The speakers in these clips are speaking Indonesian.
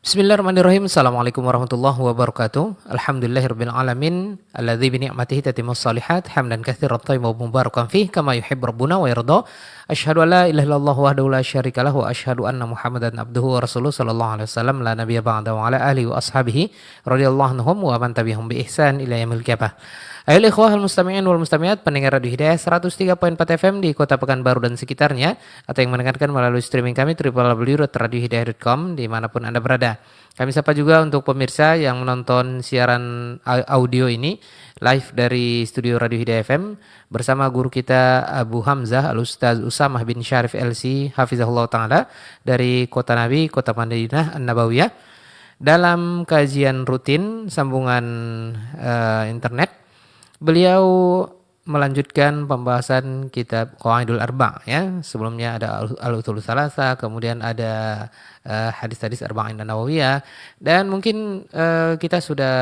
Bismillahirrahmanirrahim. Assalamualaikum warahmatullahi wabarakatuh. Alhamdulillahirabbil alamin alladzi bi ni'matihi tatimmus shalihat hamdan katsiran thayyiban mubarakan fih kama yuhibbu rabbuna wa yarda. Asyhadu an la ilaha illallah wahdahu la syarikalah wa asyhadu anna Muhammadan abduhu wa rasuluh sallallahu alaihi wasallam la nabiyya ba'da wa ala alihi wa ashabihi radhiyallahu anhum wa man tabi'ahum bi ihsan ila yaumil qiyamah. Ayo ikhwah al-mustami'in wal mustami'at pendengar Radio Hidayah 103.4 FM di Kota Pekanbaru dan sekitarnya, atau yang mendengarkan melalui streaming kami www.radiohidayah.com dimanapun Anda berada. Kami sapa juga untuk pemirsa yang menonton siaran audio ini live dari studio Radio Hidayah FM bersama guru kita Abu Hamzah Al-Ustaz Usamah bin Syarif LC Hafizahullah Ta'ala dari Kota Nabi, Kota Madinah An-Nabawiyah, dalam kajian rutin sambungan internet. Beliau melanjutkan pembahasan kitab Qawaidul Arba', ya. Sebelumnya ada Al-Uthul Tsalatsa, kemudian ada hadis-hadis Arba'in An-Nawawiyah, dan mungkin kita sudah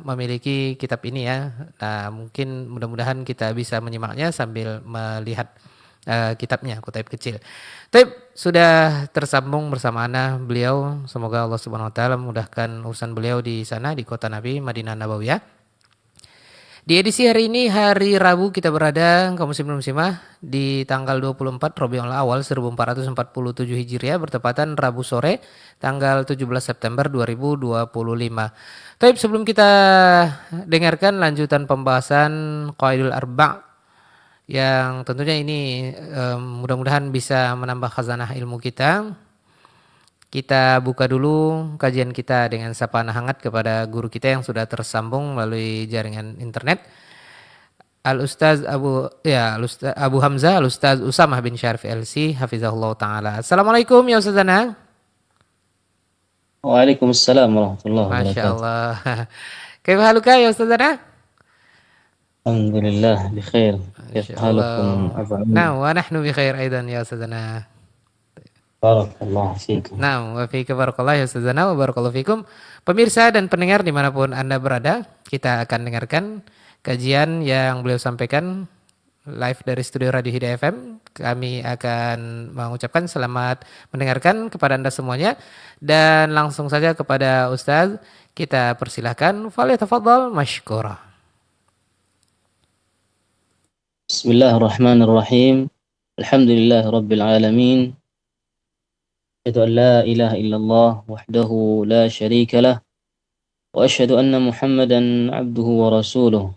memiliki kitab ini, ya. Nah, mungkin mudah-mudahan kita bisa menyimaknya sambil melihat kitabnya, kutip kecil. Tapi sudah tersambung bersama ana beliau. Semoga Allah Subhanahu wa taala memudahkan urusan beliau di sana di Kota Nabi Madinah Nabawiyah. Di edisi hari ini, hari Rabu, kita berada kaum muslimin muslimah di tanggal 24 Rabiul Awal 1447 Hijriah, bertepatan Rabu sore tanggal 17 September 2025. Tapi sebelum kita dengarkan lanjutan pembahasan Qawaidul Arba' yang tentunya ini mudah-mudahan bisa menambah khazanah ilmu kita. Kita buka dulu kajian kita dengan sapaan hangat kepada guru kita yang sudah tersambung melalui jaringan internet. Al-Ustaz Abu Hamzah Al-Ustaz Usamah bin Syarif LC Hafizahullah Ta'ala. Assalamualaikum ya Ustazana. Waalaikumsalam warahmatullahi Masya wabarakatuh. Allah. Kaifa haluka ya Ustazana? Alhamdulillah bi khair. Kaifa Masya halukum Allah. Abu Nah, Amin? wa nahnu bi khair aidan ya Ustazana. Barakallahu fikum. Nah, wa fika barakallah ya Ustazana wa barakallahu fikum. Pemirsa dan pendengar dimanapun Anda berada, kita akan dengarkan kajian yang beliau sampaikan live dari studio Radio Hidayah FM. Kami akan mengucapkan selamat mendengarkan kepada Anda semuanya, dan langsung saja kepada Ustaz kita persilahkan. Falyatafaddal mashkura. Bismillahirrahmanirrahim. Alhamdulillah rabbil alamin. Asyhadu an la ilaha illallah wahdahu la syarika lah wa asyhadu anna Muhammadan abduhu wa rasuluh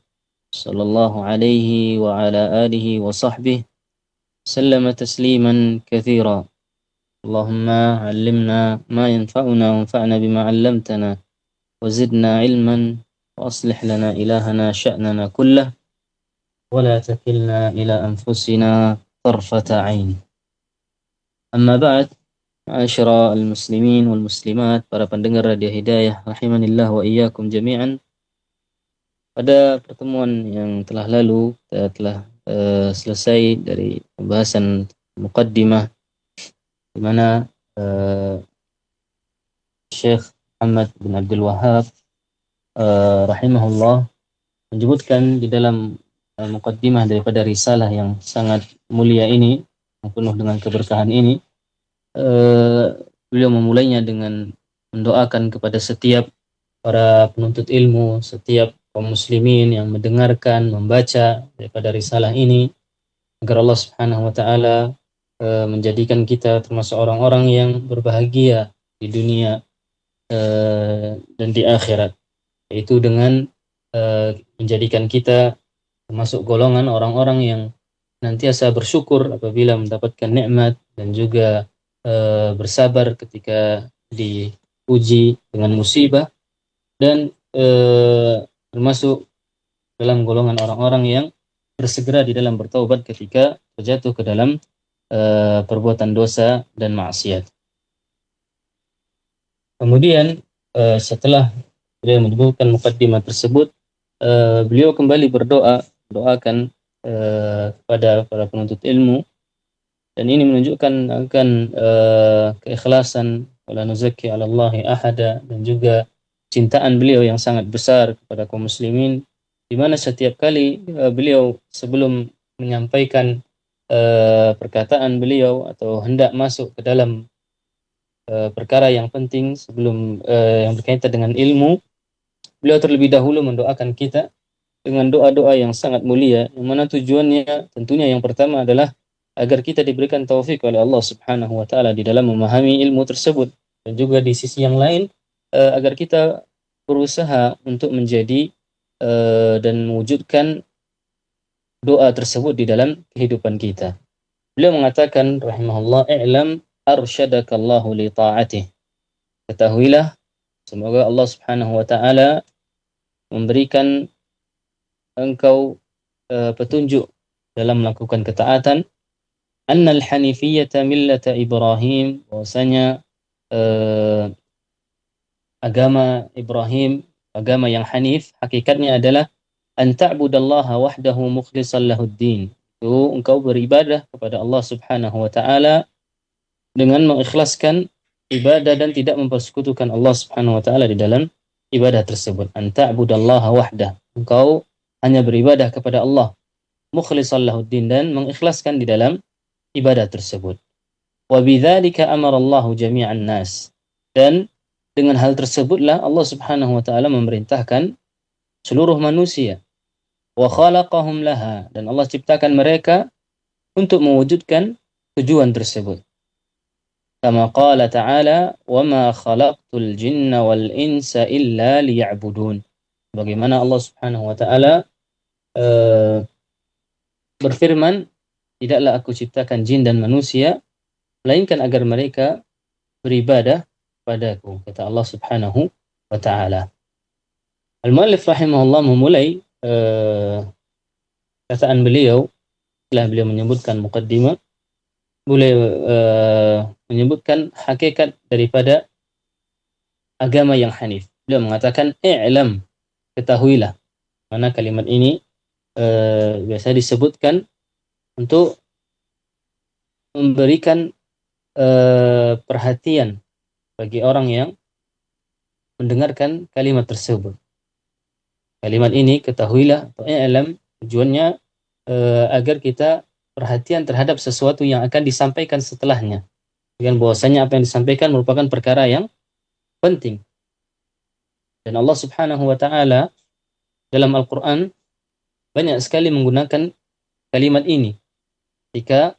sallallahu alaihi wa ala alihi wa sahbihi sallama tasliman katsira. Allahumma 'allimna ma yanfa'una wanfa'na bima 'allamtana wa zidna 'ilman wa aslih lana ilahana sya'nana kullah wa la takilna ila anfusina tarfata 'ain. Amma ba'd, ma'asyara al-muslimin wal muslimat, para pendengar Radio Hidayah rahimanillah wa iyyakum jami'an. Pada pertemuan yang telah lalu kita telah selesai dari pembahasan muqaddimah di mana Syekh Muhammad bin Abdul Wahhab rahimahullah menyebutkan di dalam muqaddimah daripada risalah yang sangat mulia ini, yang penuh dengan keberkahan ini, beliau memulainya dengan mendoakan kepada setiap para penuntut ilmu, setiap kaum muslimin yang mendengarkan, membaca daripada risalah ini, agar Allah Subhanahu wa taala menjadikan kita termasuk orang-orang yang berbahagia di dunia dan di akhirat, yaitu dengan menjadikan kita termasuk golongan orang-orang yang nantiasa bersyukur apabila mendapatkan nikmat dan juga bersabar ketika diuji dengan musibah, dan termasuk dalam golongan orang-orang yang bersegera di dalam bertaubat ketika terjatuh ke dalam perbuatan dosa dan maksiat. Kemudian setelah beliau menyebutkan mukaddimah tersebut, beliau kembali doakan kepada para penuntut ilmu, dan ini menunjukkan akan keikhlasan wala nuzakki 'ala Allahi ahada, dan juga cintaan beliau yang sangat besar kepada kaum muslimin, di mana setiap kali beliau sebelum menyampaikan perkataan beliau atau hendak masuk ke dalam perkara yang penting sebelum yang berkaitan dengan ilmu, beliau terlebih dahulu mendoakan kita dengan doa-doa yang sangat mulia, yang mana tujuannya tentunya yang pertama adalah agar kita diberikan taufik oleh Allah Subhanahu wa taala di dalam memahami ilmu tersebut, dan juga di sisi yang lain agar kita berusaha untuk menjadi dan mewujudkan doa tersebut di dalam kehidupan kita. Beliau mengatakan rahimahullah, "I'lam arsyadakallahu li ta'atih." Ketahuilah, semoga Allah Subhanahu wa taala memberikan engkau petunjuk dalam melakukan ketaatan. Annal hanifiyyata millata Ibrahim, bahwasanya agama Ibrahim, agama yang hanif, hakikatnya adalah an ta'budallaha wahdahu mukhlishan lahuddin. Itu engkau beribadah kepada Allah Subhanahu wa taala dengan mengikhlaskan ibadah dan tidak mempersekutukan Allah Subhanahu wa taala di dalam ibadah tersebut. An ta'budallaha wahdah. Engkau hanya beribadah kepada Allah mukhlishan lahuddin, dan mengikhlaskan di dalam ibadah tersebut. Wa bidzalika amara Allahu jami'an nas. Dan dengan hal tersebutlah Allah Subhanahu wa taala memerintahkan seluruh manusia. Wa khalaqahum laha, dan Allah ciptakan mereka untuk mewujudkan tujuan tersebut. Kama qala ta'ala, "Wa ma khalaqtul jinna wal insa illa liya'budun." Bagaimana Allah Subhanahu wa taala berfirman, "Tidaklah aku ciptakan jin dan manusia melainkan agar mereka beribadah padaku," kata Allah Subhanahu wa taala. Al-Mu'allif rahimahullah memulai kataan beliau setelah beliau menyebutkan muqaddimah, beliau menyebutkan hakikat daripada agama yang hanif. Beliau mengatakan, "I'lam," ketahuilah. Mana kalimat ini biasa disebutkan untuk memberikan perhatian bagi orang yang mendengarkan kalimat tersebut. Kalimat ini, ketahuilah atau i'lam, tujuannya agar kita perhatian terhadap sesuatu yang akan disampaikan setelahnya, dengan bahwasanya apa yang disampaikan merupakan perkara yang penting. Dan Allah Subhanahu wa taala dalam Al-Qur'an banyak sekali menggunakan kalimat ini ketika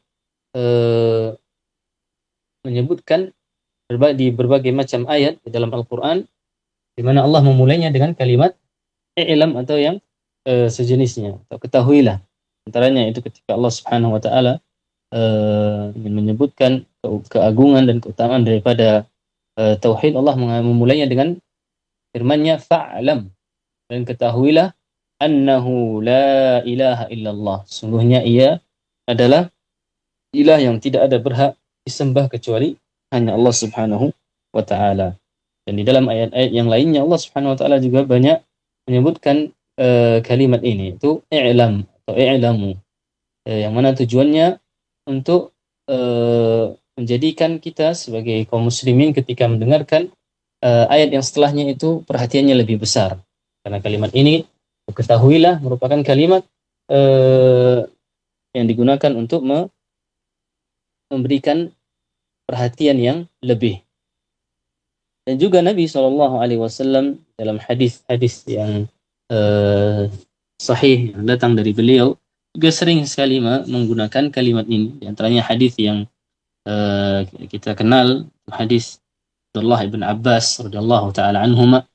menyebutkan di berbagai macam ayat di dalam Al-Qur'an, di mana Allah memulainya dengan kalimat i'lam atau yang sejenisnya, atau ketahuilah. Antaranya itu ketika Allah Subhanahu wa taala ingin menyebutkan keagungan dan keutamaan daripada tauhid, Allah memulainya dengan firman-Nya, "Fa'lam," dan ketahuilah, "annahu la ilaha illallah," sungguhnya ia adalah ilah yang tidak ada berhak disembah kecuali hanya Allah Subhanahu wa taala. Dan di dalam ayat-ayat yang lainnya Allah Subhanahu wa taala juga banyak menyebutkan kalimat ini, itu i'lam atau i'lamu, yang mana tujuannya untuk menjadikan kita sebagai kaum muslimin ketika mendengarkan ayat yang setelahnya itu perhatiannya lebih besar, karena kalimat ini, ketahuilah, merupakan kalimat yang digunakan untuk memberikan perhatian yang lebih. Dan juga Nabi SAW dalam hadis-hadis yang sahih yang datang dari beliau juga sering sekali menggunakan kalimat ini. Di antaranya hadis yang kita kenal, hadis Abdullah ibn Abbas radhiyallahu taala anhuma,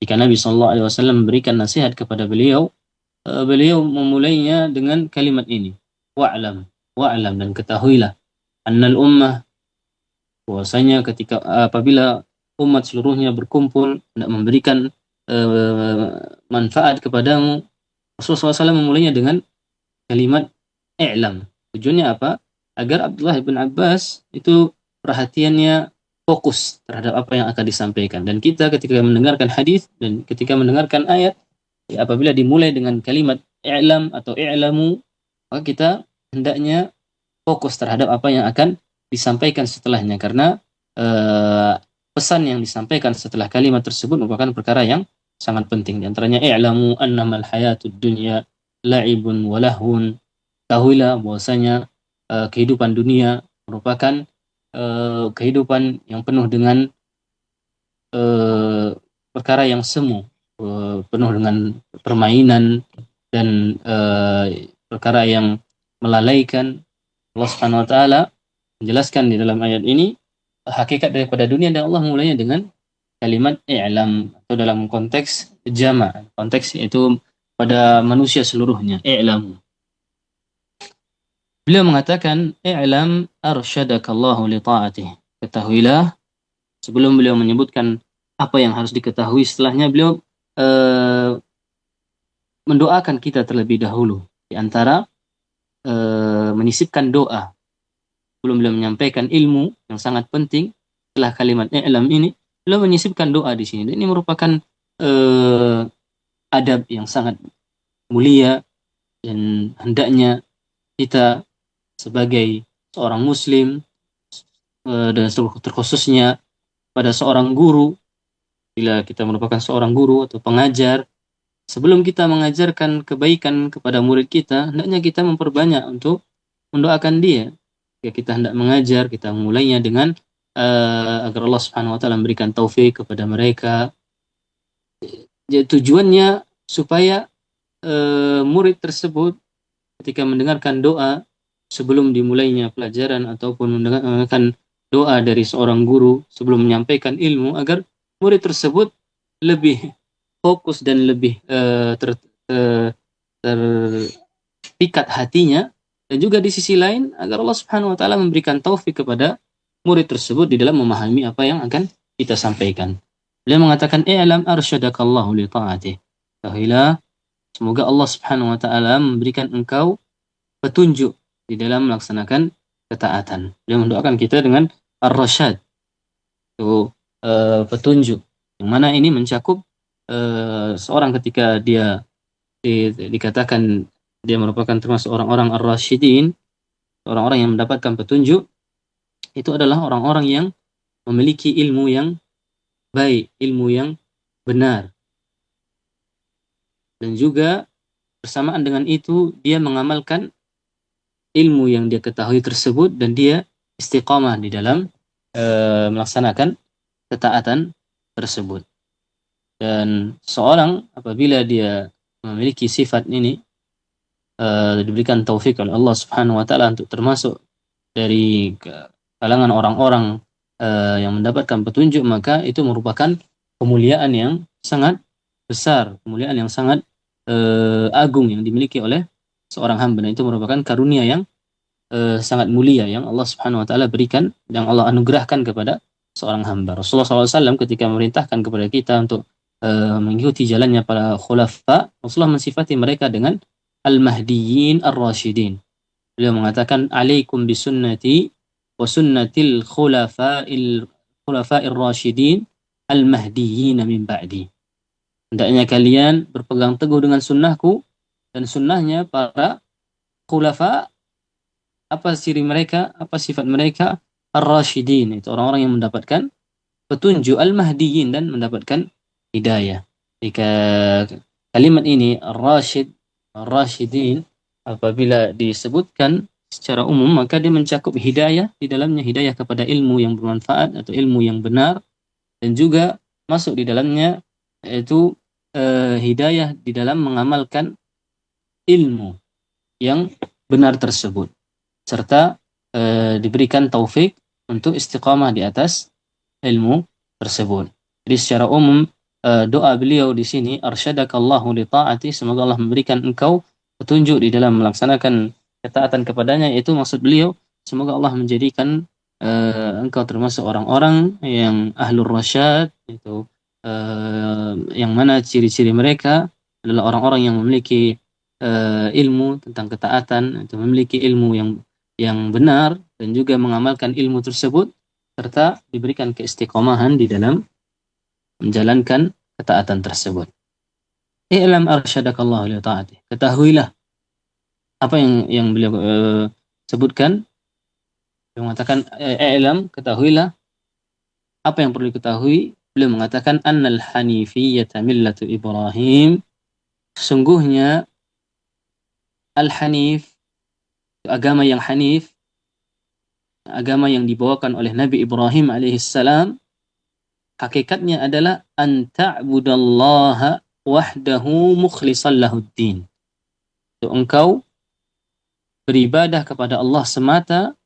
jika Nabi SAW memberikan nasihat kepada beliau, beliau memulainya dengan kalimat ini, wa'lam, wa'lam, dan ketahuilah, annal ummah, bahwasanya ketika apabila umat seluruhnya berkumpul hendak memberikan manfaat kepadamu, Rasulullah SAW memulainya dengan kalimat i'lam. Tujuannya apa? Agar Abdullah bin Abbas itu perhatiannya fokus terhadap apa yang akan disampaikan. Dan kita ketika mendengarkan hadis dan ketika mendengarkan ayat, apabila dimulai dengan kalimat i'lam atau i'lamu, maka kita hendaknya fokus terhadap apa yang akan disampaikan setelahnya, karena pesan yang disampaikan setelah kalimat tersebut merupakan perkara yang sangat penting. Di antaranya, i'lamu annamal hayatud dunya la'ibun wa lahun. Tahuilah bahwasanya kehidupan dunia merupakan kehidupan yang penuh dengan perkara yang semu, penuh dengan permainan dan perkara yang melalaikan. Allah Subhanahu wa taala menjelaskan di dalam ayat ini hakikat daripada dunia, dan Allah mulainya dengan kalimat i'lam, atau dalam konteks jama', konteks itu pada manusia seluruhnya, i'lam. Beliau mengatakan i'lam arsyadakallahu li ta'atih. Ketahuilah, sebelum beliau menyebutkan apa yang harus diketahui setelahnya, beliau mendoakan kita terlebih dahulu. Di antara menyisipkan doa sebelum beliau menyampaikan ilmu yang sangat penting, setelah kalimat i'lam ini, beliau menyisipkan doa di sini. Dan ini merupakan adab yang sangat mulia, dan hendaknya kita sebagai seorang muslim, dan terkhususnya pada seorang guru, bila kita merupakan seorang guru atau pengajar, sebelum kita mengajarkan kebaikan kepada murid kita, hendaknya kita memperbanyak untuk mendoakan dia. Jika kita hendak mengajar, kita memulainya dengan agar Allah Subhanahu wa taala memberikan taufik kepada mereka. Tujuannya supaya murid tersebut ketika mendengarkan doa sebelum dimulainya pelajaran, ataupun mendengarkan doa dari seorang guru sebelum menyampaikan ilmu, agar murid tersebut lebih fokus dan lebih terpikat hatinya, dan juga di sisi lain agar Allah Subhanahu wa taala memberikan taufik kepada murid tersebut di dalam memahami apa yang akan kita sampaikan. Beliau mengatakan i'lam arsyadakallahu li ta'atih. Ketahuilah, semoga Allah Subhanahu wa taala memberikan engkau petunjuk di dalam melaksanakan ketaatan. Beliau mendoakan kita dengan ar-rasyad, itu petunjuk, yang mana ini mencakup seorang ketika dia dikatakan dia merupakan termasuk orang-orang ar-rasyidin, orang-orang yang mendapatkan petunjuk, itu adalah orang-orang yang memiliki ilmu yang baik, ilmu yang benar, dan juga bersamaan dengan itu dia mengamalkan ilmu yang dia ketahui tersebut, dan dia istiqamah di dalam melaksanakan ketaatan tersebut. Dan seorang apabila dia memiliki sifat ini, diberikan taufik oleh Allah Subhanahu wa taala untuk termasuk dari kalangan orang-orang yang mendapatkan petunjuk, maka itu merupakan kemuliaan yang sangat besar, kemuliaan yang sangat agung yang dimiliki oleh seorang hamba. Dan itu merupakan karunia yang sangat mulia yang Allah Subhanahu wa taala berikan, yang Allah anugerahkan kepada seorang hamba. Rasulullah SAW ketika memerintahkan kepada kita untuk mengikuti jalannya para khulafa, Rasulullah mensifati mereka dengan al-mahdiyyin ar-rasyidin. Beliau mengatakan alaikum bisunnati wa sunnatil khulafa'ir rasyidin al-mahdiyyin min ba'di. Hendaknya kalian berpegang teguh dengan sunnahku dan sunnahnya para khulafa. Apa ciri mereka? Apa sifat mereka? Ar-rasyidin, itu orang-orang yang mendapatkan petunjuk, al-mahdiyyin, dan mendapatkan hidayah. Jika kalimat ini ar-rasyid, ar-rasyidin, apabila disebutkan secara umum, maka dia mencakup hidayah di dalamnya, hidayah kepada ilmu yang bermanfaat atau ilmu yang benar, dan juga masuk di dalamnya yaitu hidayah di dalam mengamalkan ilmu yang benar tersebut, serta diberikan taufik untuk istiqamah di atas ilmu tersebut. Jadi secara umum doa beliau di sini arsyadakallahu li ta'ati, semoga Allah memberikan engkau petunjuk di dalam melaksanakan ketaatan kepadanya, yaitu maksud beliau semoga Allah menjadikan engkau termasuk orang-orang yang ahlur rasyad, itu yang mana ciri-ciri mereka adalah orang-orang yang memiliki ilmu tentang ketaatan, itu memiliki ilmu yang benar, dan juga mengamalkan ilmu tersebut, serta diberikan keistiqomahan di dalam menjalankan ketaatan tersebut. I'lam arsyadakallahu li ta'ati. Ketahuilah, apa yang beliau sebutkan, beliau mengatakan i'lam, ketahuilah apa yang perlu diketahui. Beliau mengatakan annal hanifiyyata millatu Ibrahim, sesungguhnya al-hanif, agama yang hanif, agama yang dibawakan oleh Nabi Ibrahim alaihissalam, hakikatnya adalah an ta'budallaha wahdahu mukhlishan lahuddin. Itu engkau beribadah kepada Allah semata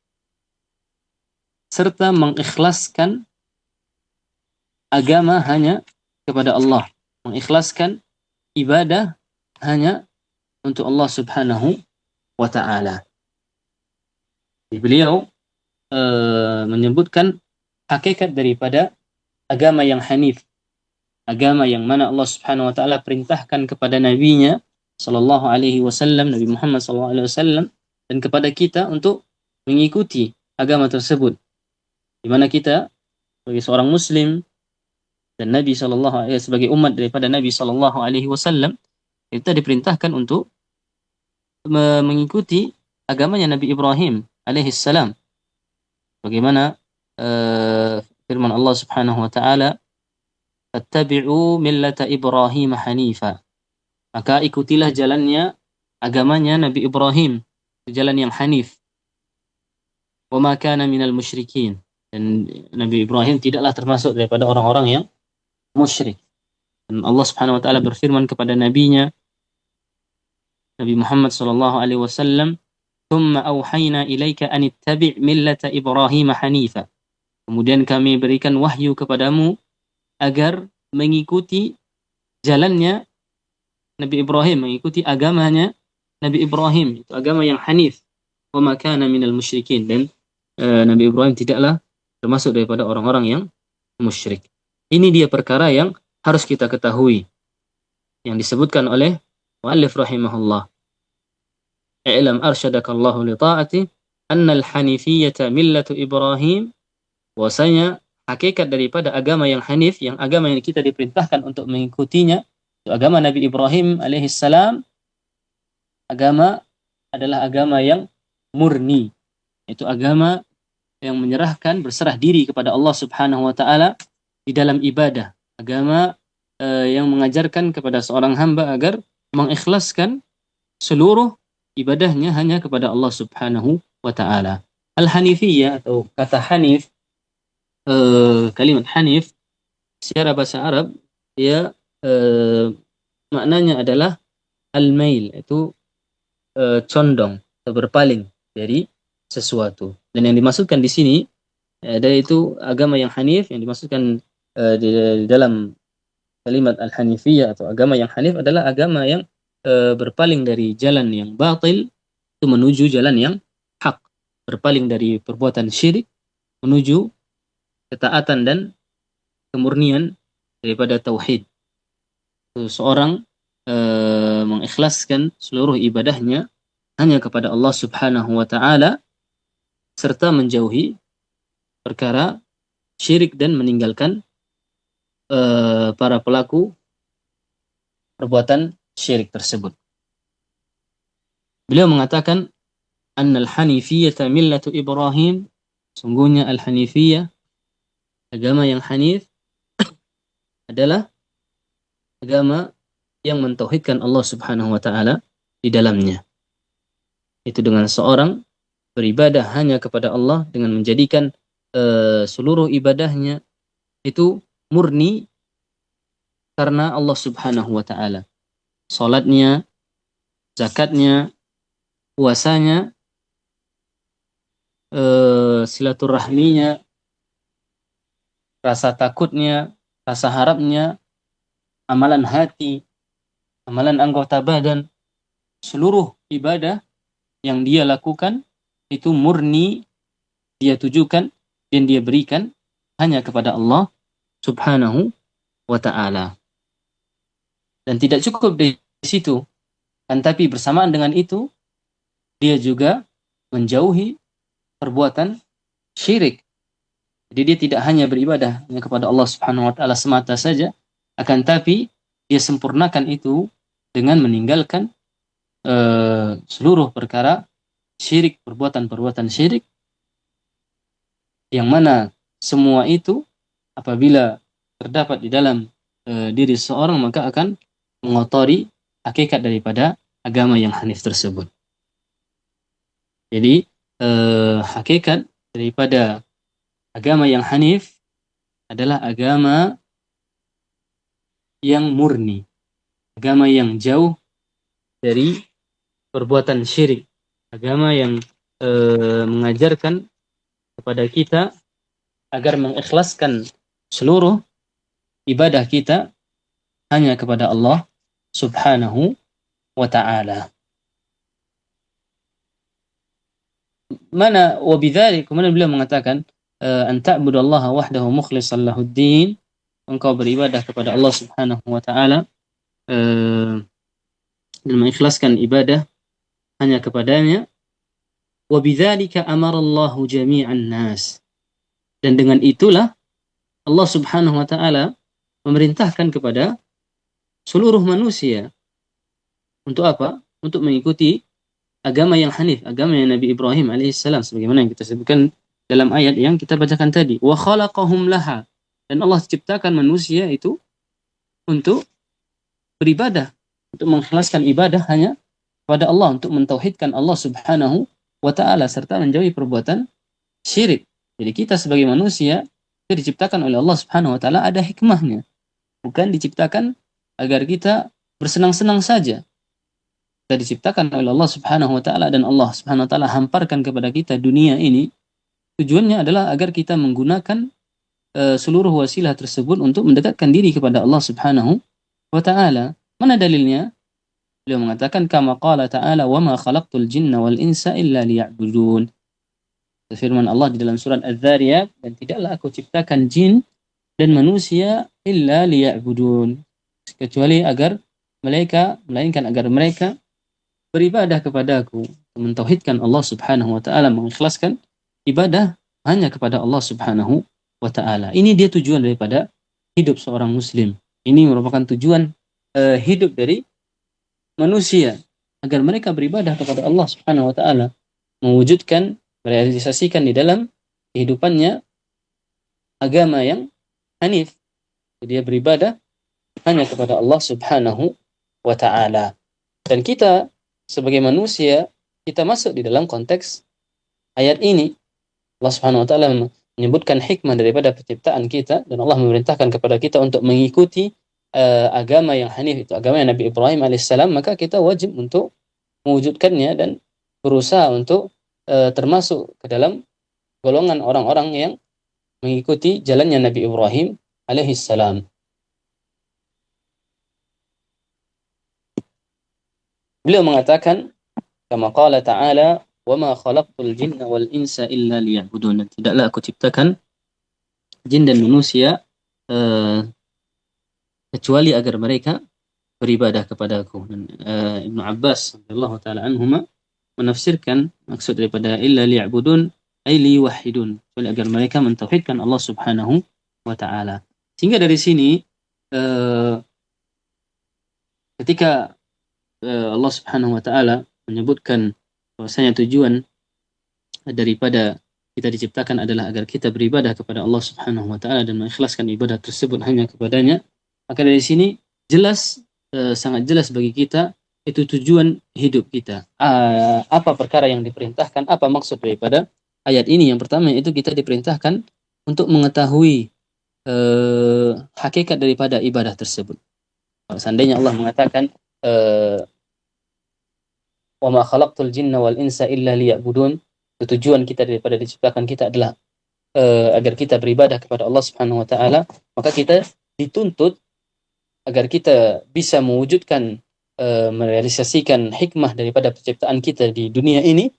serta mengikhlaskan agama hanya kepada Allah, mengikhlaskan ibadah hanya untuk Allah Subhanahu wa taala. Beliau menyebutkan hakikat daripada agama yang hanif, agama yang mana Allah Subhanahu wa taala perintahkan kepada nabinya sallallahu alaihi wasallam, Nabi Muhammad sallallahu alaihi wasallam, dan kepada kita untuk mengikuti agama tersebut. Di mana kita sebagai seorang muslim dan Nabi sallallahu alaihi sebagai umat daripada Nabi sallallahu alaihi wasallam, kita diperintahkan untuk mengikuti agamanya Nabi Ibrahim alaihi salam. Bagaimana firman Allah Subhanahu wa taala, "Fattabi'u millata Ibrahim hanifa." Maka ikutilah jalannya, agamanya Nabi Ibrahim, jalan yang hanif. Wa ma kana minal musyrikin. Dan Nabi Ibrahim tidaklah termasuk daripada orang-orang yang musyrik. Dan Allah Subhanahu wa taala berfirman kepada nabinya Nabi Muhammad sallallahu alaihi wasallam, "Tsumma auhayna ilaika an ittabi' millata Ibrahim hanifa." Kemudian kami berikan wahyu kepadamu agar mengikuti jalannya Nabi Ibrahim, mengikuti agamanya Nabi Ibrahim, itu agama yang hanif. Wa ma kana minal musyrikin. Dan Nabi Ibrahim tidaklah termasuk daripada orang-orang yang musyrik. Ini dia perkara yang harus kita ketahui, yang disebutkan oleh muallif rahimahullah. I'lam arsyadakallahu li ta'ati anna al-hanifiyyata millatu Ibrahim. Bahwasanya hakikat daripada agama yang hanif, yang agama yang kita diperintahkan untuk mengikutinya, itu agama Nabi Ibrahim alaihissalam. Agama adalah agama yang murni, itu agama yang menyerahkan, berserah diri kepada Allah Subhanahu wa taala di dalam ibadah. Agama yang mengajarkan kepada seorang hamba agar mengikhlaskan seluruh ibadahnya hanya kepada Allah Subhanahu wa taala. Al-Hanifiyah atau kata Hanif, kalimat Hanif secara bahasa Arab ya maknanya adalah al-mail, itu condong atau berpaling dari sesuatu. Dan yang dimaksudkan di sini ada itu agama yang hanif, yang dimaksudkan di dalam kalimat al-hanifiyah atau agama yang hanif adalah agama yang berpaling dari jalan yang batil itu menuju jalan yang hak, berpaling dari perbuatan syirik menuju ketaatan dan kemurnian daripada tauhid. Seorang mengikhlaskan seluruh ibadahnya hanya kepada Allah Subhanahu wa taala serta menjauhi perkara syirik dan meninggalkan para pelaku perbuatan syirik tersebut. Beliau mengatakan annal hanifiyyata millatu Ibrahim, sungguhnya al-hanifiyah, agama yang hanif adalah agama yang mentauhidkan Allah Subhanahu wa taala di dalamnya. Itu dengan seorang beribadah hanya kepada Allah dengan menjadikan seluruh ibadahnya itu murni karena Allah Subhanahu wa taala. Salatnya, zakatnya, puasanya, silaturahminya, rasa takutnya, rasa harapnya, amalan hati, amalan anggota badan, seluruh ibadah yang dia lakukan itu murni dia tujukan dan dia berikan hanya kepada Allah Subhanahu wa ta'ala. Dan tidak cukup di situ, kan, tapi bersamaan dengan itu dia juga menjauhi perbuatan syirik. Jadi dia tidak hanya beribadah hanya kepada Allah Subhanahu wa ta'ala semata saja, akan tapi dia sempurnakan itu dengan meninggalkan seluruh perkara syirik, perbuatan-perbuatan syirik, yang mana semua itu apabila terdapat di dalam diri seorang maka akan mengotori hakikat daripada agama yang hanif tersebut. Jadi hakikat daripada agama yang hanif adalah agama yang murni, agama yang jauh dari perbuatan syirik, agama yang mengajarkan kepada kita agar mengikhlaskan seluruh ibadah kita hanya kepada Allah Subhanahu wa ta'ala. Mana wabidzalik, kemudian beliau mengatakan an ta'budallaha wahdahu mukhlishan lahuddin, engkau beribadah kepada Allah Subhanahu wa ta'ala dan mengikhlaskan ibadah hanya kepadanya. Wabidzalika amarallahu jami'an nas, dan dengan itulah Allah Subhanahu wa ta'ala memerintahkan kepada seluruh manusia untuk apa? Untuk mengikuti agama yang hanif, agama yang Nabi Ibrahim alaihissalam, sebagaimana yang kita sebutkan dalam ayat yang kita bacakan tadi. Wa khalaqahum laha, dan Allah ciptakan manusia itu untuk beribadah, untuk mengikhlaskan ibadah hanya kepada Allah, untuk mentauhidkan Allah Subhanahu wa ta'ala serta menjauhi perbuatan syirik. Jadi kita sebagai manusia kita diciptakan oleh Allah Subhanahu wa ta'ala ada hikmahnya. Bukan diciptakan agar kita bersenang-senang saja. Kita diciptakan oleh Allah Subhanahu wa ta'ala, dan Allah Subhanahu wa ta'ala hamparkan kepada kita dunia ini. Tujuannya adalah agar kita menggunakan seluruh wasilah tersebut untuk mendekatkan diri kepada Allah Subhanahu wa ta'ala. Mana dalilnya? Beliau mengatakan kama qala ta'ala wa ma khalaqtul jinna wal insa illa liya'budun. Firman Allah di dalam surat Az-Zariyat, dan tidaklah aku ciptakan jin dan manusia illa liya'budun, kecuali agar melainkan agar mereka beribadah kepadaku, mentauhidkan Allah Subhanahu wa ta'ala, mengikhlaskan ibadah hanya kepada Allah Subhanahu wa ta'ala. Ini dia tujuan daripada hidup seorang muslim. Ini merupakan tujuan hidup dari manusia, agar mereka beribadah kepada Allah Subhanahu wa ta'ala, mewujudkan, merealisasikan di dalam kehidupannya agama yang hanif. Dia beribadah hanya kepada Allah Subhanahu wa ta'ala. Dan kita sebagai manusia, kita masuk di dalam konteks ayat ini. Allah Subhanahu wa ta'ala menyebutkan hikmah daripada penciptaan kita, dan Allah memerintahkan kepada kita untuk mengikuti agama yang hanif, itu agama yang Nabi Ibrahim alaihissalam. Maka kita wajib untuk mewujudkannya dan berusaha untuk termasuk ke dalam golongan orang-orang yang mengikuti jalannya Nabi Ibrahim alaihissalam. Beliau mengatakan kama qala ta'ala wa ma khalaqtul jinna wal insa illa liya'budun, tidaklah aku ciptakan jin dan manusia kecuali agar mereka beribadah kepadaku. Dan Ibnu Abbas radhiyallahu taala anhuma menafsirkan maksud daripada illa liya'budun ay liwahidun, kecuali agar mereka mentauhidkan Allah Subhanahu wa ta'ala. Sehingga dari sini ketika Allah Subhanahu wa ta'ala menyebutkan bahwasanya tujuan daripada kita diciptakan adalah agar kita beribadah kepada Allah Subhanahu wa ta'ala dan mengikhlaskan ibadah tersebut hanya kepadanya, maka dari sini jelas, sangat jelas bagi kita itu tujuan hidup kita. Apa perkara yang diperintahkan, apa maksud daripada ayat ini? Yang pertama itu kita diperintahkan untuk mengetahui hakikat daripada ibadah tersebut. Seandainya Allah mengatakan wa ma khalaqtul jinna wal insa illa liya'budun, tujuan kita daripada diciptakan kita adalah agar kita beribadah kepada Allah Subhanahu wa ta'ala, maka kita dituntut agar kita bisa mewujudkan, merealisasikan hikmah daripada penciptaan kita di dunia ini,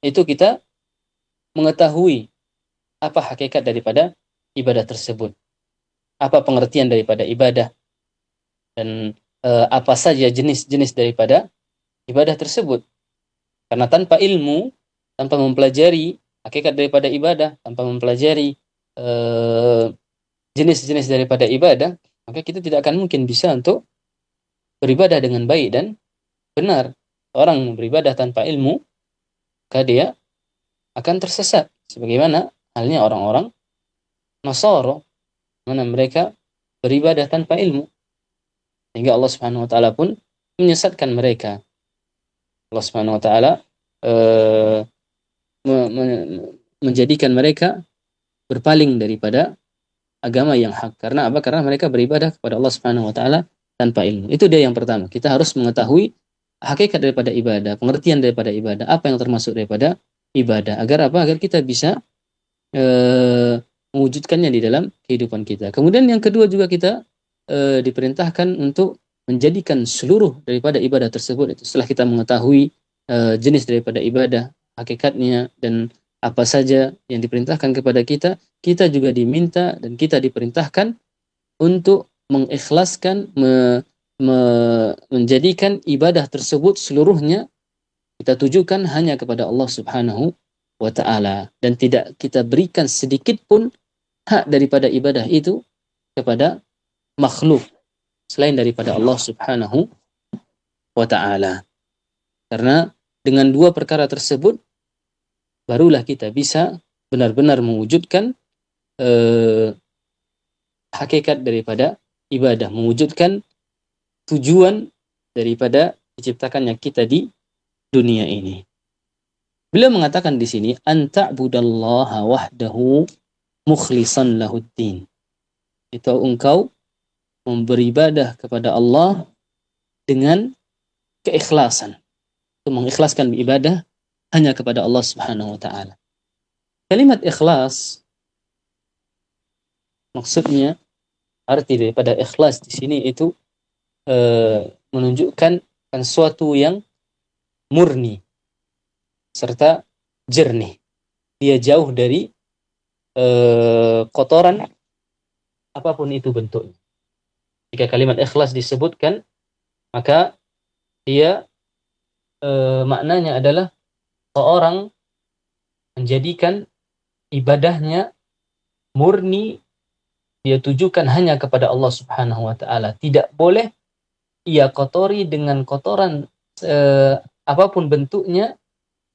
itu kita mengetahui apa hakikat daripada ibadah tersebut, apa pengertian daripada ibadah, dan apa saja jenis-jenis daripada ibadah tersebut. Karena tanpa ilmu, tanpa mempelajari hakikat daripada ibadah, tanpa mempelajari jenis-jenis daripada ibadah, maka kita tidak akan mungkin bisa untuk beribadah dengan baik dan benar. Orang beribadah tanpa ilmu, maka dia akan tersesat. Sebagaimana halnya orang-orang Nasara, mana mereka beribadah tanpa ilmu, sehingga Allah Subhanahu wa ta'ala pun menyesatkan mereka. Allah Subhanahu wa ta'ala menjadikan mereka berpaling daripada agama yang hak. Karena apa? Karena mereka beribadah kepada Allah Subhanahu wa taala tanpa ilmu. Itu dia yang pertama. Kita harus mengetahui hakikat daripada ibadah, pengertian daripada ibadah, apa yang termasuk daripada ibadah. Agar apa? Agar kita bisa mewujudkannya di dalam kehidupan kita. Kemudian yang kedua juga kita diperintahkan untuk menjadikan seluruh daripada ibadah tersebut itu setelah kita mengetahui jenis daripada ibadah, hakikatnya dan apa saja yang diperintahkan kepada kita, kita juga diminta dan kita diperintahkan untuk mengikhlaskan, menjadikan ibadah tersebut seluruhnya kita tujukan hanya kepada Allah Subhanahu wa taala dan tidak kita berikan sedikit pun hak daripada ibadah itu kepada makhluk selain daripada Allah Subhanahu wa taala. Karena dengan dua perkara tersebut barulah kita bisa benar-benar mewujudkan hakikat daripada ibadah, mewujudkan tujuan daripada diciptakannya kita di dunia ini. Beliau mengatakan di sini anta'budallaha wahdahu mukhlishan lahuddin. Itu engkau beribadah kepada Allah dengan keikhlasan. Itu mengikhlaskan ibadah hanya kepada Allah Subhanahu wa taala. Kalimat ikhlas maksudnya arti daripada ikhlas di sini itu menunjukkan sesuatu yang murni serta jernih. Dia jauh dari kotoran apapun itu bentuknya. Jika kalimat ikhlas disebutkan, maka dia maknanya adalah seorang menjadikan ibadahnya murni, dia tujukan hanya kepada Allah Subhanahu wa taala. Tidak boleh ia kotori dengan kotoran apapun bentuknya,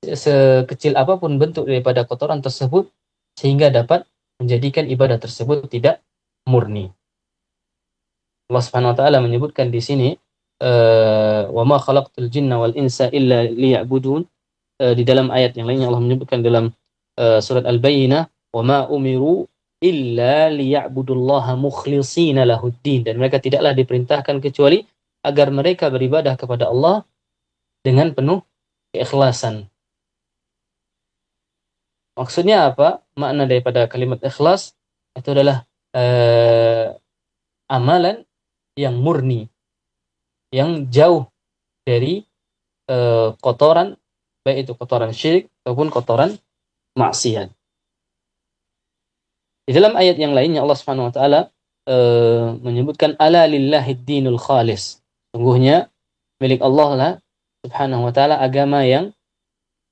sekecil apapun bentuk daripada kotoran tersebut, sehingga dapat menjadikan ibadah tersebut tidak murni. Allah Subhanahu wa taala menyebutkan di sini wa ma khalaqtul jinna wal insa illa liya'budun. Di dalam ayat yang lainnya Allah menyebutkan dalam surat Al-Bayyinah wa ma umiru illa liya'budullaha mukhlishina lahuddin, dan mereka tidaklah diperintahkan kecuali agar mereka beribadah kepada Allah dengan penuh keikhlasan. Maksudnya apa? Makna daripada kalimat ikhlas itu adalah amalan yang murni, yang jauh dari kotoran, baik itu kotoran syirik ataupun kotoran maksiat. Di dalam ayat yang lainnya Allah Subhanahu wa taala menyebutkan ala lillahid dinul khalis. Sungguhnya milik Allah lah Subhanahu wa taala agama yang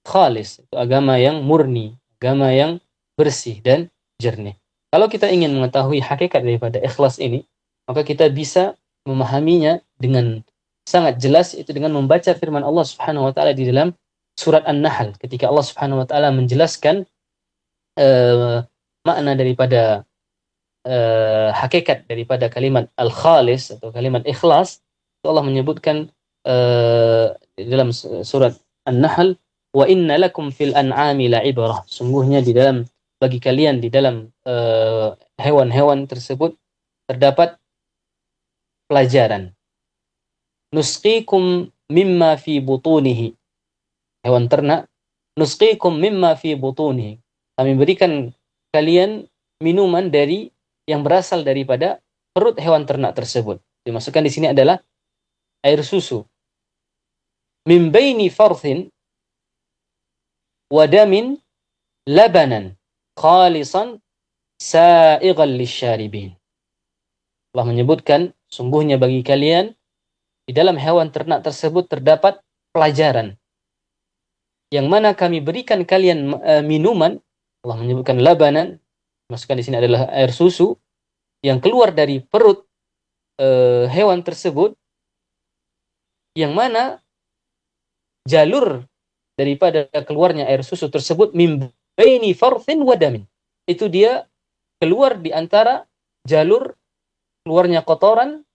khalis, itu agama yang murni, agama yang bersih dan jernih. Kalau kita ingin mengetahui hakikat daripada ikhlas ini, maka kita bisa memahaminya dengan sangat jelas, itu dengan membaca firman Allah Subhanahu wa taala di dalam surat An-Nahl ketika Allah Subhanahu wa taala menjelaskan makna daripada hakikat daripada kalimat al-khalis atau kalimat ikhlas. Allah menyebutkan di dalam surat An-Nahl, wa inna lakum fil an'ami la'ibrah. Sungguhnya di dalam bagi kalian di dalam hewan-hewan tersebut terdapat pelajaran. Nusqikum mimma fi butunihi. Hewan ternak. Nusqikum mimma fi butunihi. Kami berikan kalian minuman dari yang berasal daripada perut hewan ternak tersebut. Dimasukkan di sini adalah air susu. Min baini farthin wa damin labanan khalisan sa'igan lisyaribin. Allah menyebutkan sungguhnya bagi kalian di dalam hewan ternak tersebut terdapat pelajaran yang mana kami berikan kalian minuman. Allah menyebutkan labanan, masukkan di sini adalah air susu yang keluar dari perut hewan tersebut, yang mana jalur daripada keluarnya air susu tersebut min baini farthin wa damin. Itu dia keluar di antara jalur keluarnya kotoran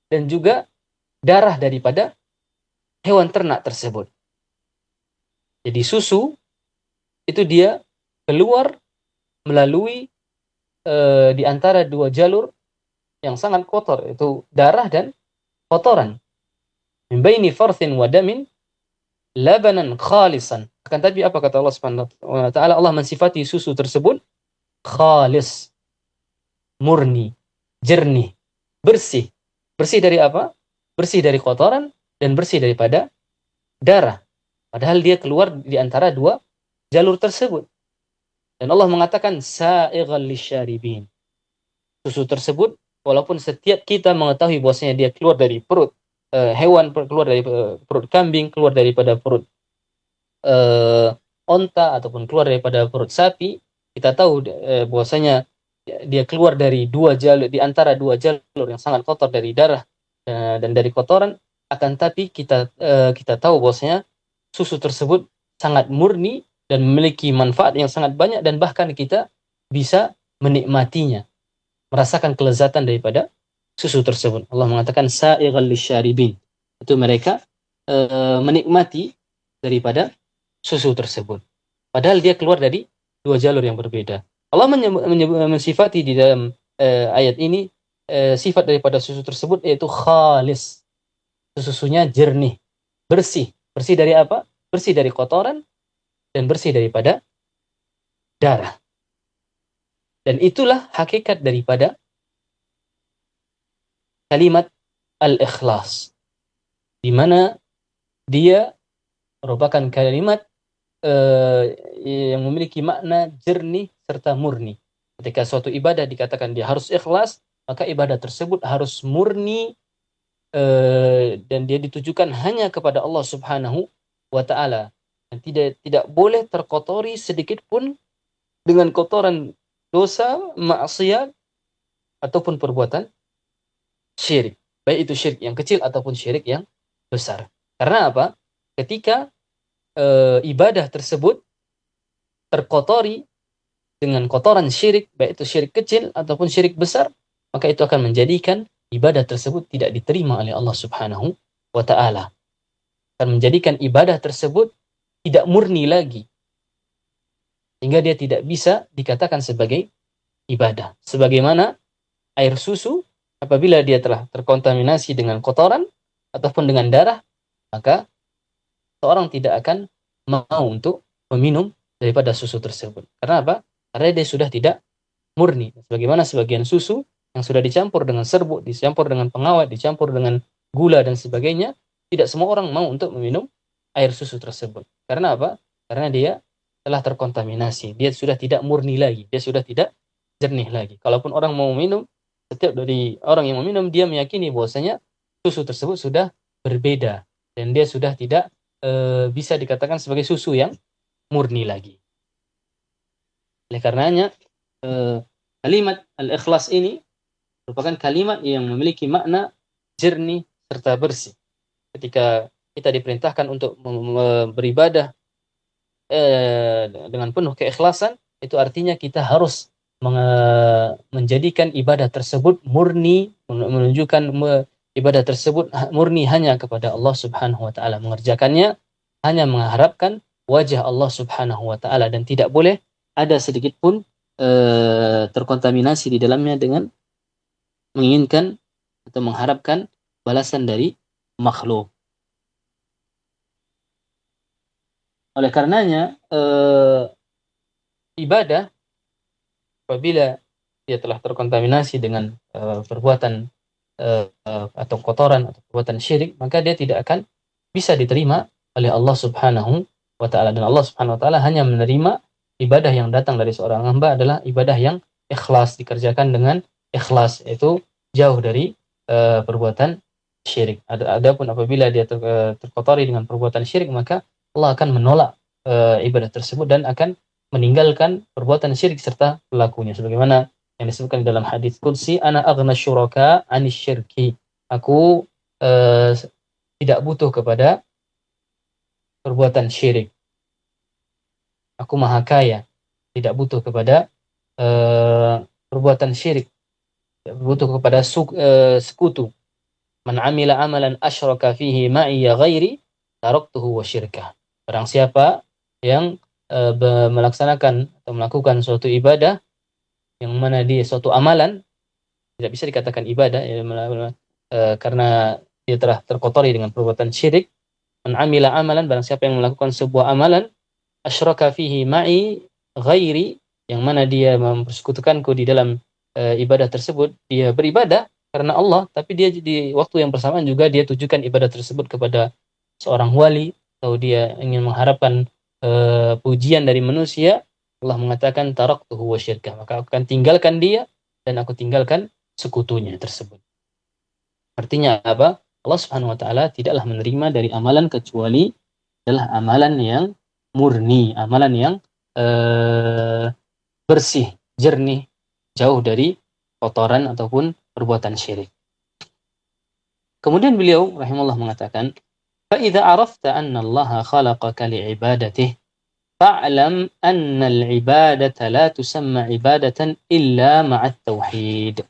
dan juga darah daripada hewan ternak tersebut. Jadi susu itu dia keluar melalui di antara dua jalur yang sangat kotor, itu darah dan kotoran. Min baini farthin wa damin labanan khalisan. Akan tapi apa kata Allah Subhanahu wa taala? Allah mensifati susu tersebut khalis, murni, jernih, bersih. Bersih dari apa? Bersih dari kotoran dan bersih daripada darah. Padahal dia keluar di antara dua jalur tersebut. Dan Allah mengatakan sa'ighal lisyaribin. Susu tersebut, walaupun setiap kita mengetahui bahwasanya dia keluar dari perut hewan, keluar dari perut kambing, keluar daripada perut onta, ataupun keluar daripada perut sapi, kita tahu bahwasanya dia keluar dari dua jalur, di antara dua jalur yang sangat kotor dari darah dan dari kotoran. Akan tapi kita tahu bahwasanya susu tersebut sangat murni dan memiliki manfaat yang sangat banyak, dan bahkan kita bisa menikmatinya, merasakan kelezatan daripada susu tersebut. Allah mengatakan sa'ighal lisyaribin. Itu mereka menikmati daripada susu tersebut. Padahal dia keluar dari dua jalur yang berbeda. Allah mensifati di dalam ayat ini sifat daripada susu tersebut yaitu khalis. Susunya jernih, bersih. Bersih dari apa? Bersih dari kotoran dan bersih daripada darah. Dan itulah hakikat daripada kalimat al-ikhlas, di mana dia merupakan kalimat yang memiliki makna jernih serta murni. Ketika suatu ibadah dikatakan dia harus ikhlas, maka ibadah tersebut harus murni dan dia ditujukan hanya kepada Allah Subhanahu wa taala. Dan tidak boleh terkotori sedikit pun dengan kotoran dosa, maksiat ataupun perbuatan syirik. Baik itu syirik yang kecil ataupun syirik yang besar. Karena apa? Ketika ibadah tersebut terkotori dengan kotoran syirik, baik itu syirik kecil ataupun syirik besar, maka itu akan menjadikan ibadah tersebut tidak diterima oleh Allah Subhanahu wa taala. Akan menjadikan ibadah tersebut tidak murni lagi, sehingga dia tidak bisa dikatakan sebagai ibadah. Sebagaimana air susu, apabila dia telah terkontaminasi dengan kotoran ataupun dengan darah, maka seorang tidak akan mau untuk meminum daripada susu tersebut. Karena apa? Karena dia sudah tidak murni. Sebagaimana sebagian susu yang sudah dicampur dengan serbuk, dicampur dengan pengawet, dicampur dengan gula dan sebagainya, tidak semua orang mau untuk meminum air susu tersebut. Karena apa? Karena dia telah terkontaminasi. Dia sudah tidak murni lagi. Dia sudah tidak jernih lagi. Kalaupun orang mau minum, setiap dari orang yang meminum, dia meyakini bahwasanya susu tersebut sudah berbeda. Dan dia sudah tidak bisa dikatakan sebagai susu yang murni lagi. Oleh karenanya, kalimat al-ikhlas ini merupakan kalimat yang memiliki makna jernih serta bersih. Ketika kita diperintahkan untuk beribadah dengan penuh keikhlasan, itu artinya kita harus menjadikan ibadah tersebut murni, menunjukkan ibadah tersebut murni hanya kepada Allah Subhanahu wa taala, mengerjakannya hanya mengharapkan wajah Allah Subhanahu wa taala, dan tidak boleh ada sedikit pun terkontaminasi di dalamnya dengan menginginkan atau mengharapkan balasan dari makhluk. Oleh karenanya ibadah apabila dia telah terkontaminasi dengan perbuatan atau kotoran atau perbuatan syirik, maka dia tidak akan bisa diterima oleh Allah Subhanahu wa taala. Dan Allah Subhanahu wa taala hanya menerima ibadah yang datang dari seorang hamba adalah ibadah yang ikhlas, dikerjakan dengan ikhlas, yaitu jauh dari perbuatan syirik. Adapun apabila dia terkotori dengan perbuatan syirik, maka Allah akan menolak ibadah tersebut dan akan meninggalkan perbuatan syirik serta pelakunya. Sebagaimana yang disebutkan dalam hadis qudsi, ana aghna syuraka anis syirki. Aku tidak butuh kepada perbuatan syirik. Aku maha kaya, tidak butuh kepada perbuatan syirik, tidak butuh kepada sekutu. Man amila amalan asyraka fihi ma'iya ghairi taraktuhu wa syirkah. Barang siapa yang melaksanakan atau melakukan suatu ibadah yang mana dia suatu amalan tidak bisa dikatakan ibadah ya, karena dia telah terkotori dengan perbuatan syirik. Man amila amalan, barang siapa yang melakukan sebuah amalan asyraka fihi ma'i ghairi, yang mana dia mempersekutukanku di dalam ibadah tersebut. Dia beribadah karena Allah, tapi dia di waktu yang bersamaan juga dia tujukan ibadah tersebut kepada seorang wali, atau dia ingin mengharapkan pujian dari manusia. Allah mengatakan taraktuhu wa syirkah, maka aku akan tinggalkan dia dan aku tinggalkan sekutunya tersebut. Artinya apa? Allah Subhanahu wa taala tidaklah menerima dari amalan kecuali adalah amalan yang murni, amalan yang bersih, jernih, jauh dari kotoran ataupun perbuatan syirik. Kemudian beliau rahimahullah mengatakan, فَإِذَا عَرَفْتَ أَنَّ اللَّهَ خَلَقَكَ لِعِبَادَتِهِ فَاعْلَمْ أَنَّ الْعِبَادَةَ لَا تُسَمَّى عِبَادَةً إِلَّا مَعَ التَّوْحِيدِ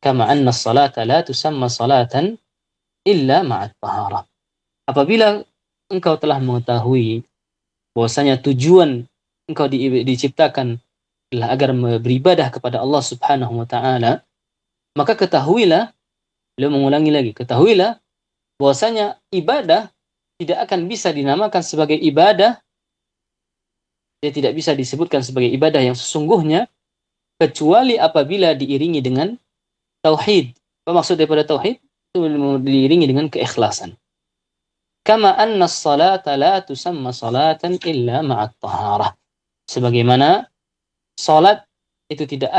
كَمَا أَنَّ الصَّلَاةَ لَا تُسَمَّى صَلَاةً إِلَّا مَعَ الطَّهَارَةِ. Apabila engkau telah mengetahui bahwasanya tujuan engkau diciptakan adalah agar beribadah kepada Allah Subhanahu wa taala, maka ketahuilah, beliau mengulangi lagi, ketahuilah bahwasanya ibadah tidak akan bisa dinamakan sebagai ibadah, dia tidak bisa disebutkan sebagai ibadah yang sesungguhnya kecuali apabila diiringi dengan tauhid. Apa maksud daripada tauhid? Itu diiringi dengan keikhlasan. Kama anna as-salata la tusamma salatan illa ma'at taharah. Sebagaimana salat itu tidak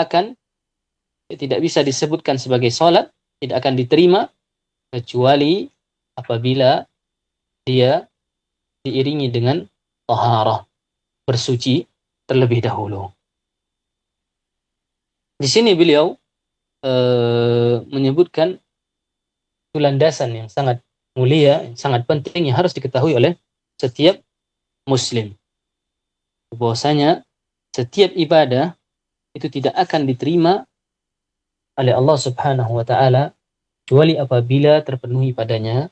bisa disebutkan sebagai salat, tidak akan diterima kecuali apabila dia diiringi dengan taharah, bersuci terlebih dahulu. Di sini beliau menyebutkan landasan yang sangat mulia, yang sangat penting, yang harus diketahui oleh setiap muslim. Bahwasanya setiap ibadah itu tidak akan diterima oleh Allah Subhanahu wa taala kecuali apabila terpenuhi padanya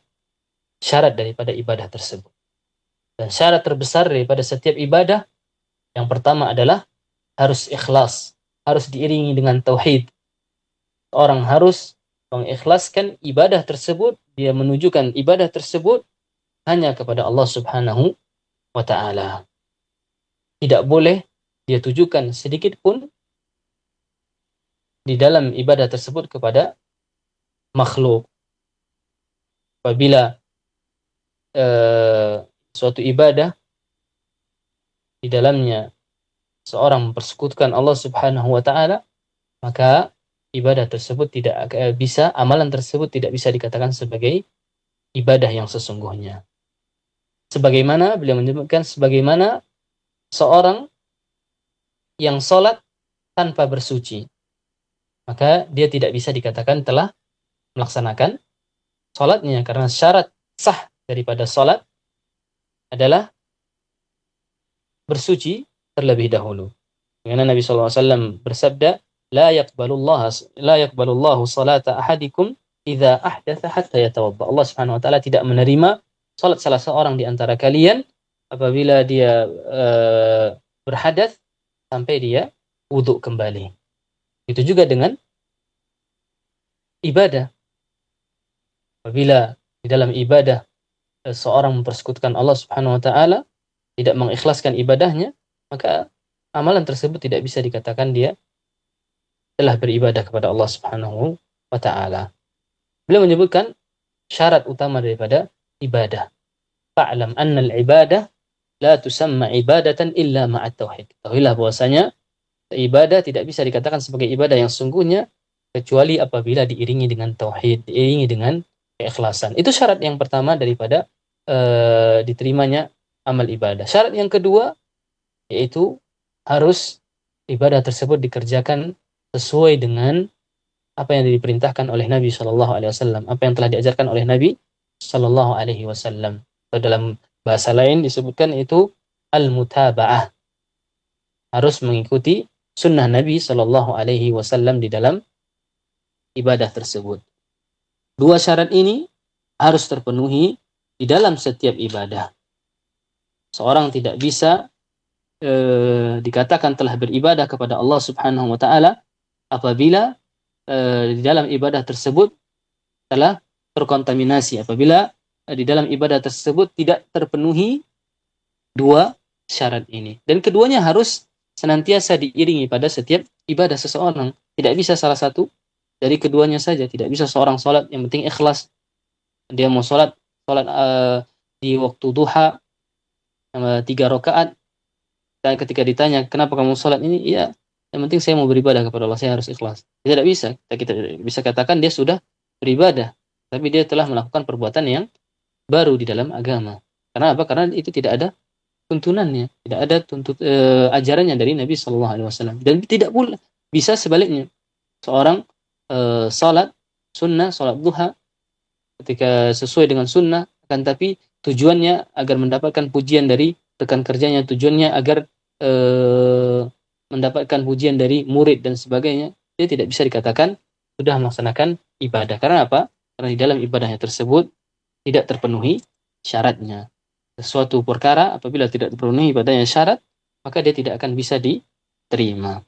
syarat daripada ibadah tersebut. Dan syarat terbesar daripada setiap ibadah yang pertama adalah harus ikhlas, harus diiringi dengan tauhid. Orang harus mengikhlaskan ibadah tersebut, dia menunjukkan ibadah tersebut hanya kepada Allah Subhanahu wa taala. Tidak boleh dia tujukan sedikit pun di dalam ibadah tersebut kepada makhluk. Apabila suatu ibadah di dalamnya seorang mempersekutukan Allah Subhanahu wa taala, maka ibadah tersebut tidak bisa, amalan tersebut tidak bisa dikatakan sebagai ibadah yang sesungguhnya. Sebagaimana beliau menyebutkan, sebagaimana seorang yang sholat tanpa bersuci, maka dia tidak bisa dikatakan telah melaksanakan sholatnya, karena syarat sah daripada sholat adalah bersuci terlebih dahulu. Karena Nabi SAW bersabda, la yaqbalullahu salata ahadikum idza ahdatha hatta yatawadda. Allah Subhanahu wa taala tidak menerima salat salah seorang di antara kalian apabila dia berhadas sampai dia wudu kembali. Itu juga dengan ibadah. Apabila di dalam ibadah seorang mempersekutukan Allah Subhanahu wa taala, tidak mengikhlaskan ibadahnya, maka amalan tersebut tidak bisa dikatakan dia telah beribadah kepada Allah Subhanahu wa taala. Beliau menyebutkan syarat utama daripada ibadah. Fa'lam anna al-ibadah la tusamma ibadatan illa ma'at tauhid. Ketahuilah bahwasanya ibadah tidak bisa dikatakan sebagai ibadah yang sungguhnya kecuali apabila diiringi dengan tauhid, diiringi dengan keikhlasan. Itu syarat yang pertama daripada diterimanya amal ibadah. Syarat yang kedua yaitu harus ibadah tersebut dikerjakan sesuai dengan apa yang diperintahkan oleh Nabi Shallallahu Alaihi Wasallam, apa yang telah diajarkan oleh Nabi Shallallahu Alaihi Wasallam. Dalam bahasa lain disebutkan itu al-mutaba'ah, harus mengikuti sunnah Nabi Shallallahu Alaihi Wasallam di dalam ibadah tersebut. Dua syarat ini harus terpenuhi di dalam setiap ibadah. Seorang tidak bisa dikatakan telah beribadah kepada Allah Subhanahu wa taala apabila di dalam ibadah tersebut telah terkontaminasi, apabila di dalam ibadah tersebut tidak terpenuhi dua syarat ini. Dan keduanya harus senantiasa diiringi pada setiap ibadah seseorang. Tidak bisa salah satu dari keduanya saja. Tidak bisa seorang sholat yang penting ikhlas. Dia mau sholat di waktu duha 3 rakaat. Dan ketika ditanya kenapa kamu sholat ini, ya yang penting saya mau beribadah kepada Allah, saya harus ikhlas. Tidak bisa. Kita bisa katakan dia sudah beribadah, tapi dia telah melakukan perbuatan yang baru di dalam agama. Karena apa? Karena itu tidak ada tuntunannya, tidak ada ajarannya dari Nabi Shallallahu Alaihi Wasallam. Dan tidak pula bisa sebaliknya, seorang salat sunnah, salat duha, ketika sesuai dengan sunnah, akan tapi tujuannya agar mendapatkan pujian dari rekan kerjanya, tujuannya agar mendapatkan pujian dari murid dan sebagainya, dia tidak bisa dikatakan sudah melaksanakan ibadah. Karena apa? Karena di dalam ibadahnya tersebut tidak terpenuhi syaratnya. Sesuatu perkara apabila tidak terpenuhi padanya syarat, maka dia tidak akan bisa diterima.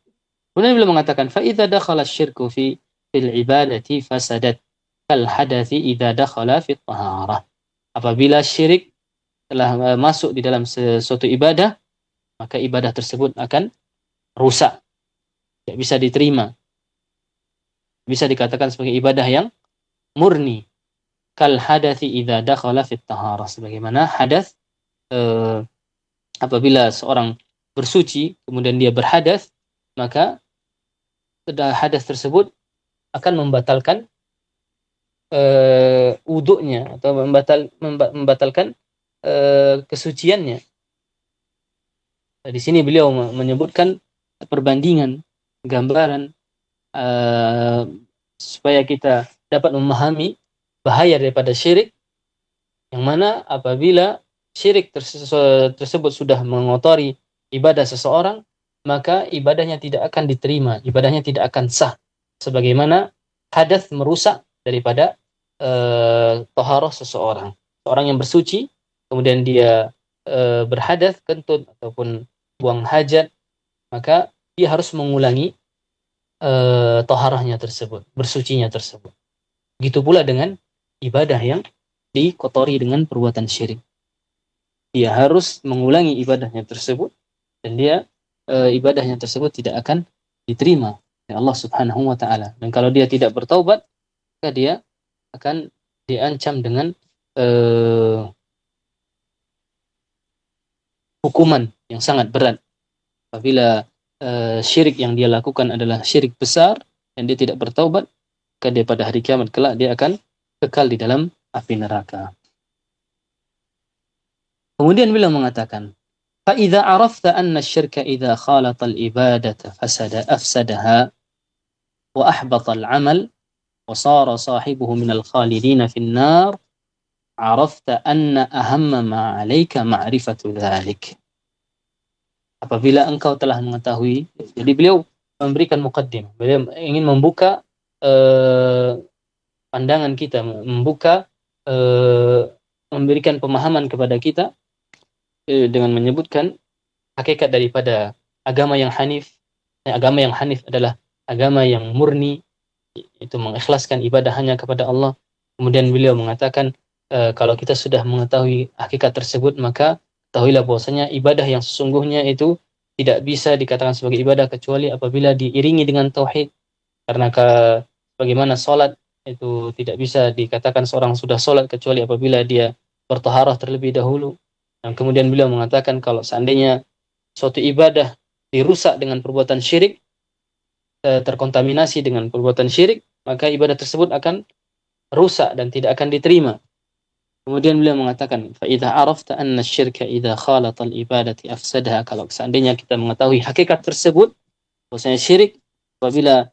Kemudian beliau mengatakan, فَإِذَا دَخَلَ الشِّرْكُ فِي الْعِبَادَةِ فَسَدَتْ كَالْحَدَثِ إِذَا دَخَلَ فِي الطَّهَارَةِ. Apabila syirik telah masuk di dalam sesuatu ibadah, maka ibadah tersebut akan rusak, tidak bisa diterima. Bisa dikatakan sebagai ibadah yang murni. Kal hadathi idza dakhala fit taharah, sebagaimana hadas apabila seorang bersuci kemudian dia berhadas, maka hadas tersebut akan membatalkan wuduknya atau membatalkan kesuciannya. Di sini beliau menyebutkan perbandingan, gambaran supaya kita dapat memahami bahaya daripada syirik, yang mana apabila syirik tersebut sudah mengotori ibadah seseorang, maka ibadahnya tidak akan diterima, ibadahnya tidak akan sah, sebagaimana hadas merusak daripada taharah seseorang. Seorang yang bersuci kemudian dia berhadas, kentut ataupun buang hajat, maka dia harus mengulangi taharahnya tersebut, bersucinya tersebut. Begitu pula dengan ibadah yang dikotori dengan perbuatan syirik. Dia harus mengulangi ibadahnya tersebut, dan dia ibadahnya tersebut tidak akan diterima oleh Allah Subhanahu wa taala. Dan kalau dia tidak bertaubat, maka dia akan diancam dengan hukuman yang sangat berat. Apabila syirik yang dia lakukan adalah syirik besar dan dia tidak bertaubat, maka dia pada hari kiamat kelak dia akan kekal di dalam api neraka. Kemudian beliau mengatakan, فَإِذَا عَرَفْتَ أَنَّ الشِّرْكَ إِذَا خَالَطَ الْإِبَادَةَ أَفْسَدَهَا وَأَحْبَطَ الْعَمَلَ وَصَارَ صَاحِبُهُ مِنَ الْخَالِدِينَ فِي النَّارِ عَرَفْتَ أَنَّ أَهَمَّ مَا عَلَيْكَ مَعْرِفَةُ ذَلِكَ. Apabila engkau telah mengetahui, jadi beliau memberikan muqaddim, beliau ingin membuka pandangan kita, membuka memberikan pemahaman kepada kita dengan menyebutkan hakikat daripada agama yang hanif. Agama yang hanif adalah agama yang murni, itu mengikhlaskan ibadah hanya kepada Allah. Kemudian beliau mengatakan kalau kita sudah mengetahui hakikat tersebut, maka ketahuilah bahwasanya ibadah yang sesungguhnya itu tidak bisa dikatakan sebagai ibadah kecuali apabila diiringi dengan tauhid. Karena bagaimana salat itu tidak bisa dikatakan seorang sudah salat kecuali apabila dia bertaharah terlebih dahulu. Dan kemudian beliau mengatakan kalau seandainya suatu ibadah dirusak dengan perbuatan syirik, terkontaminasi dengan perbuatan syirik, maka ibadah tersebut akan rusak dan tidak akan diterima. Kemudian beliau mengatakan, فَإِذَا عَرَفْتَ أَنَّ الشِّرْكَ إِذَا خَالَطَ الْإِبَادَةِ أَفْسَدَهَا. Kalau seandainya kita mengetahui hakikat tersebut, bahwasanya syirik apabila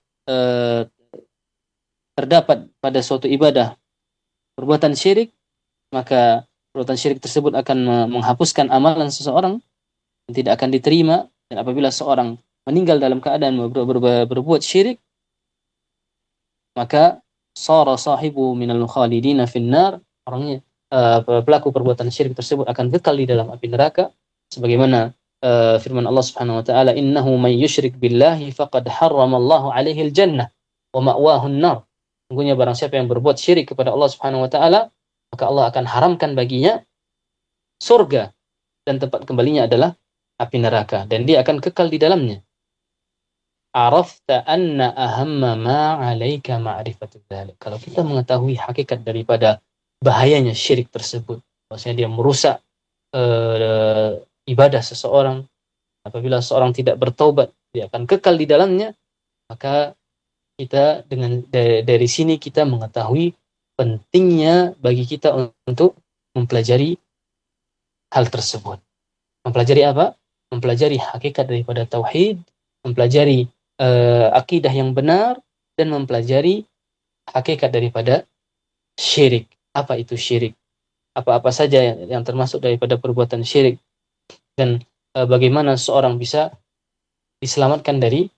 terdapat pada suatu ibadah perbuatan syirik, maka perbuatan syirik tersebut akan menghapuskan amalan seseorang dan tidak akan diterima. Dan apabila seorang meninggal dalam keadaan berbuat syirik, maka sara sahibu minal khalidina finnar, orangnya pelaku perbuatan syirik tersebut akan kekal di dalam api neraka, sebagaimana firman Allah Subhanahu wa taala, "Innahu may yusyrik billahi faqad harramallahu 'alaihi al-jannah wa ma'wahu an-nar." Sungguhnya barang siapa yang berbuat syirik kepada Allah Subhanahu wa taala, maka Allah akan haramkan baginya surga dan tempat kembalinya adalah api neraka dan dia akan kekal di dalamnya. Arafta anna ahamma ma 'alaika ma'rifatu dzalik. Kalau kita mengetahui hakikat daripada bahayanya syirik tersebut, maksudnya dia merusak ibadah seseorang, apabila seorang tidak bertaubat dia akan kekal di dalamnya, maka kita dari sini kita mengetahui pentingnya bagi kita untuk mempelajari hal tersebut. Mempelajari apa? Mempelajari hakikat daripada tauhid, mempelajari akidah yang benar, dan mempelajari hakikat daripada syirik. Apa itu syirik? Apa-apa saja yang termasuk daripada perbuatan syirik, dan bagaimana seorang bisa diselamatkan dari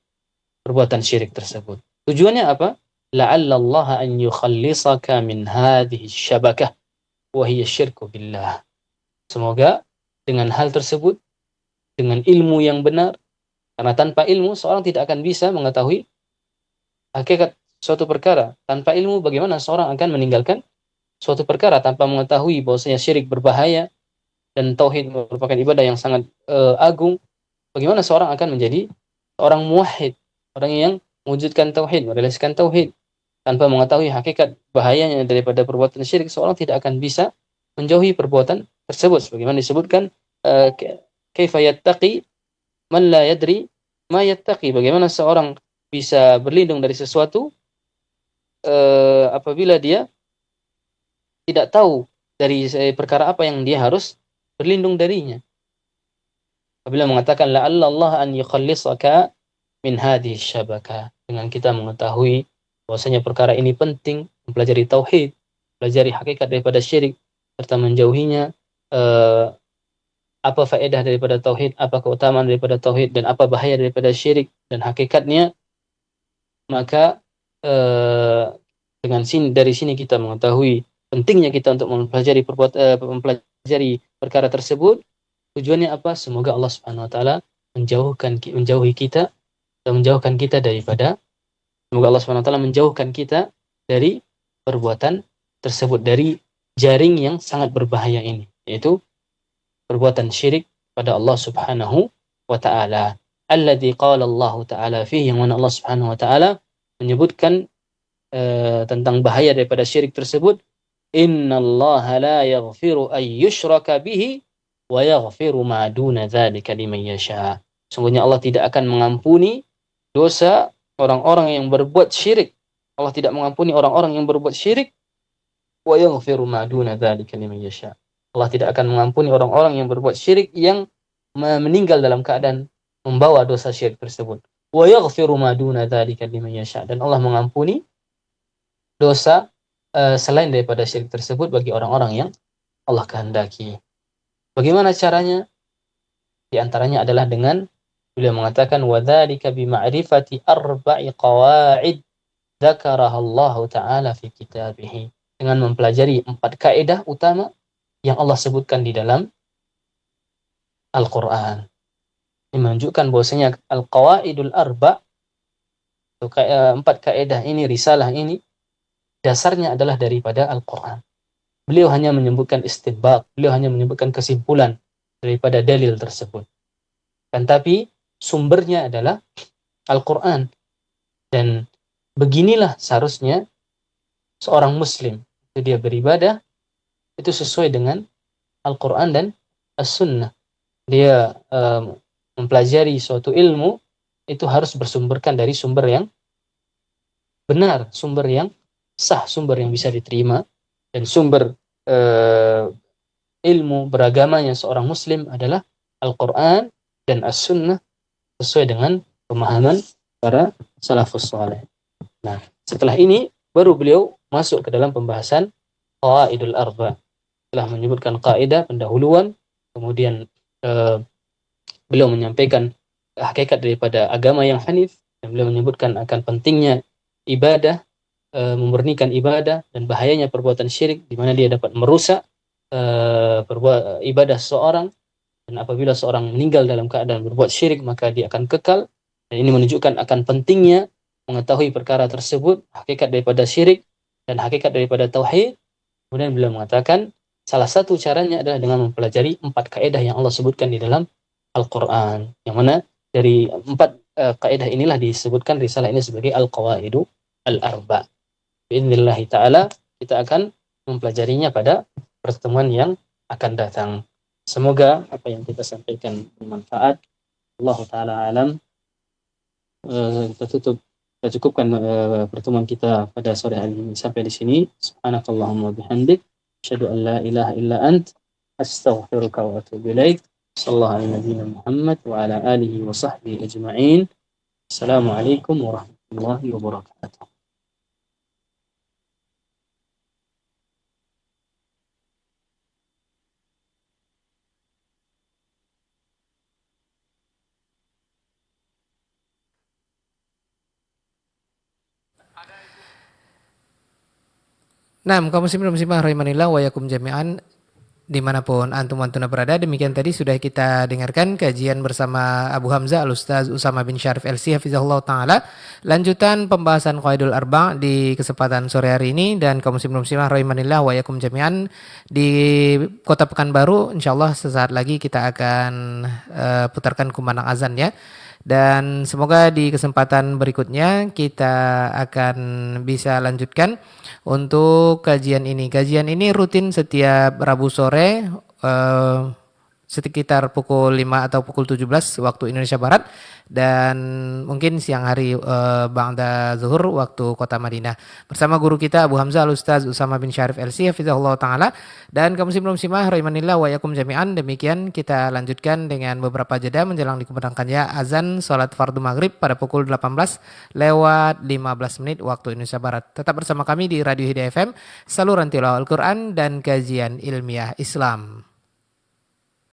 perbuatan syirik tersebut. Tujuannya apa? La'alla Allah an yukhallisaka min hadhihi syabakah wa hiya syirku billah. Semoga dengan hal tersebut, dengan ilmu yang benar, karena tanpa ilmu seorang tidak akan bisa mengetahui hakikat suatu perkara. Tanpa ilmu bagaimana seorang akan meninggalkan suatu perkara, tanpa mengetahui bahwasanya syirik berbahaya dan tauhid merupakan ibadah yang sangat agung. Bagaimana seorang akan menjadi seorang muwahhid, orang yang mewujudkan tauhid, merealisasikan tauhid, tanpa mengetahui hakikat bahayanya daripada perbuatan syirik, seorang tidak akan bisa menjauhi perbuatan tersebut. Sebagaimana disebutkan, kaifa yattaqi man la yadri ma yattaqi. Bagaimana seorang bisa berlindung dari sesuatu apabila dia tidak tahu dari perkara apa yang dia harus berlindung darinya. Apabila mengatakan la'alla Allah an yukhallisaka min hadhihi syabaka, dengan kita mengetahui bahwasanya perkara ini penting, mempelajari tauhid, pelajari hakikat daripada syirik serta menjauhinya, apa faedah daripada tauhid, apa keutamaan daripada tauhid, dan apa bahaya daripada syirik dan hakikatnya, maka dari sini kita mengetahui pentingnya kita untuk mempelajari perkara tersebut. Tujuannya apa? Semoga Allah Subhanahu wa taala menjauhi kita dan menjauhkan kita daripada, semoga Allah Subhanahu wa taala menjauhkan kita dari perbuatan tersebut, dari jaring yang sangat berbahaya ini, yaitu perbuatan syirik pada Allah Subhanahu wa taala. Alladzi qala Allah taala fihi, yang mana Allah Subhanahu wa taala menyebutkan tentang bahaya daripada syirik tersebut, innallaha la yaghfiru ay yushraka bihi wa yaghfiru ma duna dzalika liman yasha. Sungguhnya Allah tidak akan mengampuni dosa orang-orang yang berbuat syirik. Allah tidak mengampuni orang-orang yang berbuat syirik, wa yaghfiru ma duna dzalika liman yasha. Allah tidak akan mengampuni orang-orang yang berbuat syirik yang meninggal dalam keadaan membawa dosa syirik tersebut. Wa yaghfiru ma duna dzalika liman yasha. Dan Allah mengampuni dosa selain daripada syirik tersebut bagi orang-orang yang Allah kehendaki. Bagaimana caranya? Di antaranya adalah dengan beliau mengatakan wa dzalika bi ma'rifati arba'i qawaid dzakaraha Allah taala fi kitabih. Dengan mempelajari 4 kaidah utama yang Allah sebutkan di dalam Al-Quran. Ini menunjukkan bahwasanya Al-Qawaidul Arba', 4 kaidah ini, risalah ini, dasarnya adalah daripada Al-Quran. Beliau hanya menyebutkan istidbaq, beliau hanya menyebutkan kesimpulan daripada dalil tersebut. Kan tapi sumbernya adalah Al-Quran. Dan beginilah seharusnya seorang muslim itu dia beribadah, itu sesuai dengan Al-Quran dan As-Sunnah. Dia mempelajari suatu ilmu itu harus bersumberkan dari sumber yang benar, sumber yang sah, sumber yang bisa diterima, dan sumber ilmu beragamanya seorang muslim adalah Al-Quran dan As-Sunnah sesuai dengan pemahaman para salafus saleh. Nah, setelah ini baru beliau masuk ke dalam pembahasan Qawaidul Arba'. Telah menyebutkan kaidah pendahuluan, kemudian beliau menyampaikan hakikat daripada agama yang hanif, dan beliau menyebutkan akan pentingnya ibadah, memurnikan ibadah, dan bahayanya perbuatan syirik di mana dia dapat merusak ibadah seseorang, Dan apabila seorang meninggal dalam keadaan berbuat syirik, maka dia akan kekal. Dan ini menunjukkan akan pentingnya mengetahui perkara tersebut, hakikat daripada syirik dan hakikat daripada tauhid. Kemudian beliau mengatakan, salah satu caranya adalah dengan mempelajari 4 kaidah yang Allah sebutkan di dalam Al-Quran. Yang mana dari 4 kaidah inilah disebutkan risalah ini sebagai Al-Qawaidu Al-Arba. Bi'idhnillahi ta'ala, kita akan mempelajarinya pada pertemuan yang akan datang. Semoga apa yang kita sampaikan bermanfaat. Allah Ta'ala alam. Kita cukupkan pertemuan kita pada sore hari ini sampai di sini. Subhanakallahumma bihamdik, asyhadu an la ilaha illa ant, astaghfiruka wa atubu ilaik. Sallallahu ala nabiyyina Muhammad wa ala alihi wa sahbihi ajma'in. Assalamualaikum warahmatullahi wabarakatuh. Nah, kaum muslimin dan muslimah rahimanillah wa yakum jami'an dimanapun antum antuna berada. Demikian tadi sudah kita dengarkan kajian bersama Abu Hamzah Al-Ustaz Usama bin Syarif LC hafizahullah ta'ala. Lanjutan pembahasan Qawaidul Arba' di kesempatan sore hari ini. Dan kaum muslimin dan muslimah rahimanillah wa yakum jami'an di Kota Pekanbaru, insyaallah sesaat lagi kita akan putarkan kumandang azan ya. Dan semoga di kesempatan berikutnya kita akan bisa lanjutkan untuk kajian ini. Kajian ini rutin setiap Rabu sore sekitar pukul 5 atau pukul 17 waktu Indonesia Barat, dan mungkin siang hari ba'da zuhur waktu Kota Madinah. Bersama guru kita Abu Hamzah Al-Ustaz Usama bin Syarif LC hafizahullah ta'ala. Dan kaum muslimin muslimah rahimanillah wa yakum jami'an, demikian kita lanjutkan dengan beberapa jeda menjelang dikumandangkannya azan salat fardu maghrib pada pukul 18 lewat 15 menit waktu Indonesia Barat. Tetap bersama kami di Radio Hidayah FM, saluran tilawah Al-Quran dan kajian ilmiah Islam.